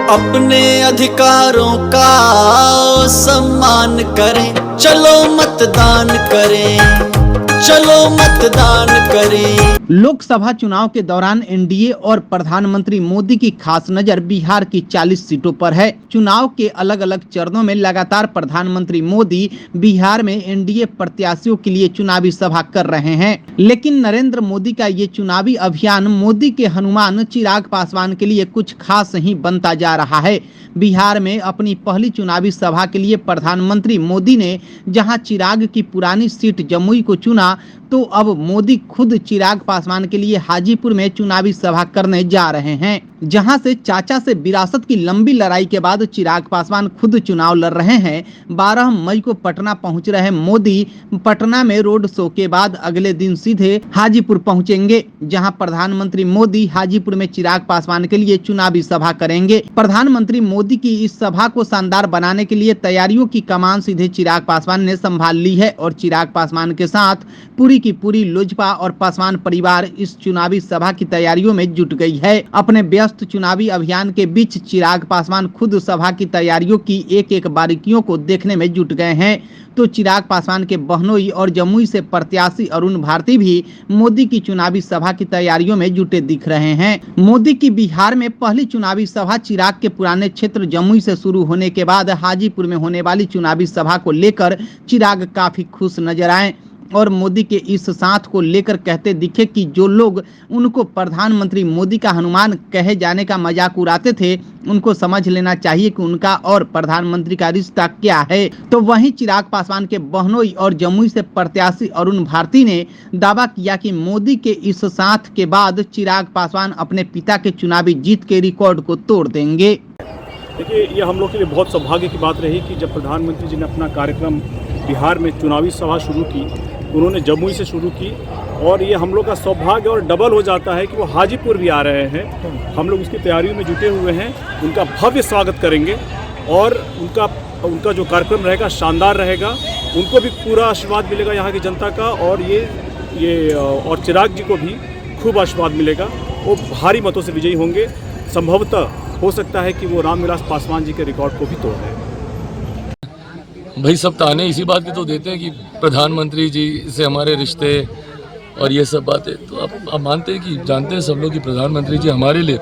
अपने अधिकारों का सम्मान करें, चलो मतदान करें, चलो मतदान करें। लोकसभा चुनाव के दौरान एनडीए और प्रधानमंत्री मोदी की खास नजर बिहार की 40 सीटों पर है। चुनाव के अलग अलग चरणों में लगातार प्रधानमंत्री मोदी बिहार में एनडीए प्रत्याशियों के लिए चुनावी सभा कर रहे हैं, लेकिन नरेंद्र मोदी का ये चुनावी अभियान मोदी के हनुमान चिराग पासवान के लिए कुछ खास ही बनता जा रहा है। बिहार में अपनी पहली चुनावी सभा के लिए प्रधानमंत्री मोदी ने जहां चिराग की पुरानी सीट जमुई को चुना, तो अब मोदी खुद चिराग पासवान के लिए हाजीपुर में चुनावी सभा करने जा रहे हैं, जहां से चाचा से विरासत की लंबी लड़ाई के बाद चिराग पासवान खुद चुनाव लड़ रहे हैं। 12 मई को पटना पहुंच रहे मोदी पटना में रोड शो के बाद अगले दिन सीधे हाजीपुर पहुंचेंगे, जहां प्रधानमंत्री मोदी हाजीपुर में चिराग पासवान के लिए चुनावी सभा करेंगे। प्रधानमंत्री मोदी की इस सभा को शानदार बनाने के लिए तैयारियों की कमान सीधे चिराग पासवान ने संभाल ली है और चिराग पासवान के साथ पूरी की पूरी लोजपा और पासवान परिवार इस चुनावी सभा की तैयारियों में जुट गई है। अपने व्यस्त चुनावी अभियान के बीच चिराग पासवान खुद सभा की तैयारियों की एक एक बारीकियों को देखने में जुट गए हैं। तो चिराग पासवान के बहनोई और जमुई से प्रत्याशी अरुण भारती भी मोदी की चुनावी सभा की तैयारियों में जुटे दिख रहे हैं। मोदी की बिहार में पहली चुनावी सभा चिराग के पुराने क्षेत्र जमुई से शुरू होने के बाद हाजीपुर में होने वाली चुनावी सभा को लेकर चिराग काफी खुश नजर आए और मोदी के इस साथ को लेकर कहते दिखे कि जो लोग उनको प्रधानमंत्री मोदी का हनुमान कहे जाने का मजाक उड़ाते थे, उनको समझ लेना चाहिए कि उनका और प्रधानमंत्री का रिश्ता क्या है। तो वहीं चिराग पासवान के बहनोई और जमुई से प्रत्याशी अरुण भारती ने दावा किया कि मोदी के इस साथ के बाद चिराग पासवान अपने पिता के चुनावी जीत के रिकॉर्ड को तोड़ देंगे। देखिए, ये हम लोग के लिए बहुत सौभाग्य की बात रही कि जब प्रधानमंत्री जी ने अपना कार्यक्रम बिहार में चुनावी सभा शुरू की, उन्होंने जमुई से शुरू की और ये हम लोग का सौभाग्य और डबल हो जाता है कि वो हाजीपुर भी आ रहे हैं। हम लोग उसकी तैयारियों में जुटे हुए हैं, उनका भव्य स्वागत करेंगे और उनका जो कार्यक्रम रहेगा शानदार रहेगा। उनको भी पूरा आशीर्वाद मिलेगा यहाँ की जनता का और और चिराग जी को भी खूब आशीर्वाद मिलेगा। वो भारी मतों से विजयी होंगे। संभवतः हो सकता है कि वो रामविलास पासवान जी के रिकॉर्ड को भी तोड़ दें। भाई सब ताने इसी बात के तो देते हैं कि प्रधानमंत्री जी से हमारे रिश्ते और ये सब बातें, तो आप मानते हैं कि जानते हैं सब लोग कि प्रधानमंत्री जी हमारे लिए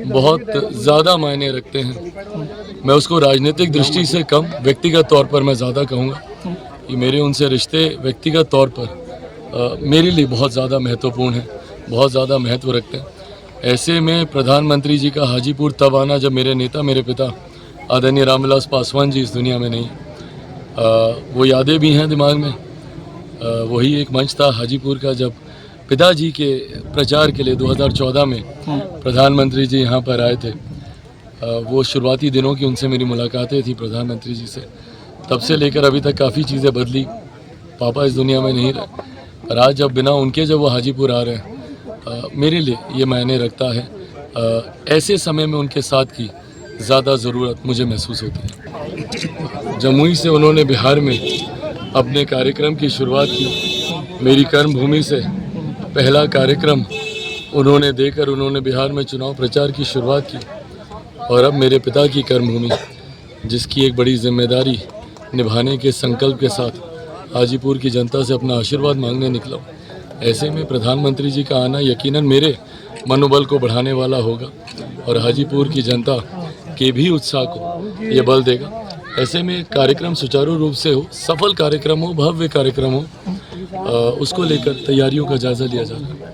बहुत ज़्यादा मायने रखते हैं। मैं उसको राजनीतिक दृष्टि से कम, व्यक्तिगत तौर पर मैं ज़्यादा कहूँगा कि मेरे उनसे रिश्ते व्यक्तिगत तौर पर मेरे लिए बहुत ज़्यादा महत्वपूर्ण हैं, बहुत ज़्यादा महत्व रखते हैं। ऐसे में प्रधानमंत्री जी का हाजीपुर तब आना जब मेरे नेता, मेरे पिता आदरणीय रामविलास पासवान जी इस दुनिया में नहीं। वो यादें भी हैं दिमाग में। वही एक मंच था हाजीपुर का जब पिताजी के प्रचार के लिए 2014 में प्रधानमंत्री जी यहाँ पर आए थे। वो शुरुआती दिनों की उनसे मेरी मुलाकातें थी प्रधानमंत्री जी से। तब से लेकर अभी तक काफ़ी चीज़ें बदली। पापा इस दुनिया में नहीं रहे, पर आज जब बिना उनके जब वो हाजीपुर आ रहे हैं, मेरे लिए ये मायने रखता है। ऐसे समय में उनके साथ की ज़्यादा ज़रूरत मुझे महसूस होती है। जमुई से उन्होंने बिहार में अपने कार्यक्रम की शुरुआत की। मेरी कर्मभूमि से पहला कार्यक्रम उन्होंने देकर उन्होंने बिहार में चुनाव प्रचार की शुरुआत की और अब मेरे पिता की कर्मभूमि, जिसकी एक बड़ी जिम्मेदारी निभाने के संकल्प के साथ हाजीपुर की जनता से अपना आशीर्वाद मांगने निकला। ऐसे में प्रधानमंत्री जी का आना यकीनन मेरे मनोबल को बढ़ाने वाला होगा और हाजीपुर की जनता के भी उत्साह को ये बल देगा। ऐसे में कार्यक्रम सुचारू रूप से हो, सफल कार्यक्रम हो, भव्य कार्यक्रम हो, उसको लेकर तैयारियों का जायजा लिया जा रहा है।